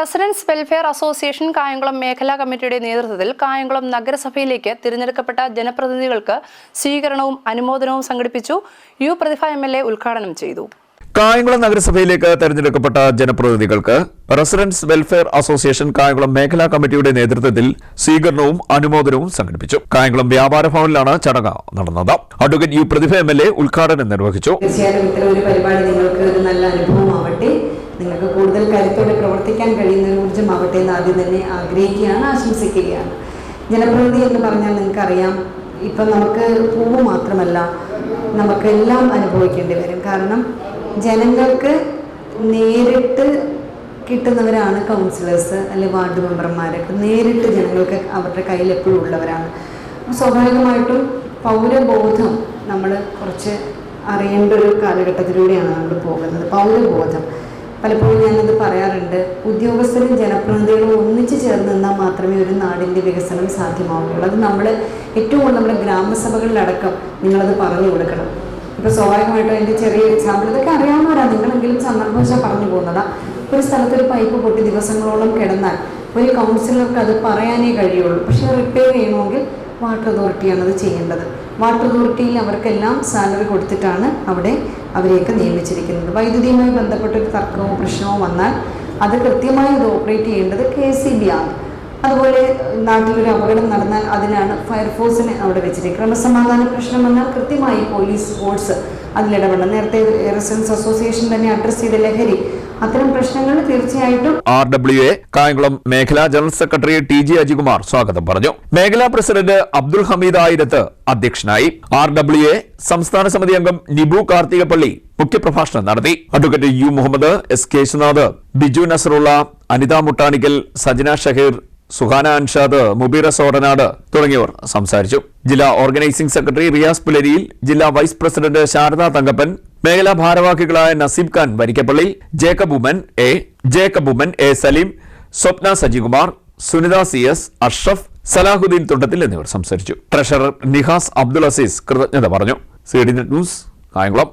Residence welfare association Kayamkulam മേഖലാ കമ്മിറ്റിയുടെ നേതൃത്വത്തിൽ കായംകുളം നഗരസഭയിലേക്ക് തിരഞ്ഞെടുക്കപ്പെട്ട ജനപ്രതിനിധികൾക്ക് സ്വീകരണവും അനുമോദനവും സംഘടിപ്പിച്ചു. യു പ്രതിഭ MLA ഉദ്ഘാടനം ചെയ്തു. കായംകുളം നഗരസഭയിലേക്ക് തെരഞ്ഞെടുക്കപ്പെട്ട ജനപ്രതിനിധികൾക്ക് റെസിഡൻസ് വെൽഫെയർ അസോസിയേഷൻ കായംകുളം മേഖലാ കമ്മിറ്റിയുടെ നേതൃത്വത്തിൽ സ്വീകരണവും അനുമോദനവും സംഘടിപ്പിച്ചു. കായംകുളം വ്യാപാര ഭവനിലാണ് ചടങ്ങ് നടന്നത്. അഡ്വക്കേറ്റ് യു പ്രതിഭ MLA ഉദ്ഘാടനം നിർവഹിച്ചു. നിങ്ങൾക്ക് കൂടുതൽ കരുത്തോടെ പ്രവർത്തിക്കാൻ കഴിയുന്ന ഒരു ഊർജ്ജമാവട്ടെ എന്ന് ആദ്യം തന്നെ ആഗ്രഹിക്കുകയാണ്, ആശംസിക്കുകയാണ്. ജനപ്രതിനിധി എന്ന് പറഞ്ഞാൽ നിങ്ങൾക്കറിയാം, ഇപ്പം നമുക്ക് പൂവ് മാത്രമല്ല നമുക്കെല്ലാം അനുഭവിക്കേണ്ടി വരും. കാരണം ജനങ്ങൾക്ക് നേരിട്ട് കിട്ടുന്നവരാണ് കൗൺസിലേഴ്സ് അല്ലെങ്കിൽ വാർഡ് മെമ്പർമാരൊക്കെ. നേരിട്ട് ജനങ്ങൾക്ക് അവരുടെ കയ്യിൽ എപ്പോഴും ഉള്ളവരാണ്. സ്വാഭാവികമായിട്ടും പൗരബോധം നമ്മൾ കുറച്ച് അറിയേണ്ട ഒരു കാലഘട്ടത്തിലൂടെയാണ് നമ്മൾ പോകുന്നത്. പൗരബോധം പലപ്പോഴും ഞാനത് പറയാറുണ്ട്. ഉദ്യോഗസ്ഥരും ജനപ്രതിനിധികളും ഒന്നിച്ചു ചേർന്ന് നിന്നാൽ മാത്രമേ ഒരു നാടിൻ്റെ വികസനം സാധ്യമാവുകയുള്ളൂ. അത് നമ്മൾ ഏറ്റവും കൂടുതൽ നമ്മുടെ ഗ്രാമസഭകളിലടക്കം നിങ്ങളത് പറഞ്ഞു കൊടുക്കണം. ഇപ്പോൾ സ്വാഭാവികമായിട്ടും എൻ്റെ ചെറിയ എക്സാമ്പിൾ ഇതൊക്കെ അറിയാവുന്നവരാണ്, നിങ്ങളെങ്കിലും സന്ദർഭവശാൽ പറഞ്ഞു പോകുന്നതാണ്. ഒരു സ്ഥലത്തൊരു പൈപ്പ് പൊട്ടി ദിവസങ്ങളോളം കിടന്നാൽ ഒരു കൗൺസിലർക്ക് അത് പറയാനേ കഴിയുള്ളൂ. പക്ഷേ റിപ്പയർ ചെയ്യണമെങ്കിൽ വാട്ടർ അതോറിറ്റിയാണ് അത് ചെയ്യേണ്ടത്. വാട്ടർ അതോറിറ്റിയിൽ അവർക്കെല്ലാം സാലറി കൊടുത്തിട്ടാണ് അവിടെ അവരെയൊക്കെ നിയമിച്ചിരിക്കുന്നത്. വൈദ്യുതിയുമായി ബന്ധപ്പെട്ടൊരു തർക്കമോ പ്രശ്നമോ വന്നാൽ അത് കൃത്യമായി അത് ഓപ്പറേറ്റ് ചെയ്യേണ്ടത് KSEB ആണ്. അതുപോലെ നാട്ടിലൊരു അപകടം നടന്നാൽ അതിനാണ് ഫയർഫോഴ്സിനെ അവിടെ വെച്ചിട്ട്. ക്രമസമാധാന പ്രശ്നം വന്നാൽ കൃത്യമായി പോലീസ് ഫോഴ്സ് അതിലിടപെടണം. നേരത്തെ റെസിഡൻസ് അസോസിയേഷൻ തന്നെ അഡ്രസ് ചെയ്ത ലഹരി, അത്തരം പ്രശ്നങ്ങൾ തീർച്ചയായിട്ടും RWA കായംകുളം മേഖലാ ജനറൽ സെക്രട്ടറി TG അജികുമാർ സ്വാഗതം പറഞ്ഞു. മേഖലാ പ്രസിഡന്റ് അബ്ദുൽ ഹമീദ് ആയിരത്ത് അധ്യക്ഷനായി. RWA സംസ്ഥാന സമിതി അംഗം നിബു കാർത്തികപ്പള്ളി മുഖ്യപ്രഭാഷണം നടത്തി. Advocate U Muhammad, S Keshunath, Biju Nasarulla, Anitha Muttanikkal, Sajana Shaheer, Suhana Anshad, Mubeera Soranad തുടങ്ങിയവർ സംസാരിച്ചു. ജില്ലാ ഓർഗനൈസിംഗ് സെക്രട്ടറി റിയാസ് പുലരിയിൽ, ജില്ലാ വൈസ് പ്രസിഡന്റ് ശാരദ തങ്കപ്പൻ, മേഖലാ ഭാരവാഹികളായ Naseeb Khan Varikkappally, Jacob Oommen, A Saleem, Swapna Sajikumar, Sunitha CS, Ashraf, Salahuddin Thundathil എന്നിവർ സംസാരിച്ചു. ട്രഷറർ നിഹാസ് അബ്ദുൽ അസീസ് കൃതജ്ഞത പറഞ്ഞു. CDNet news Kayamkulam.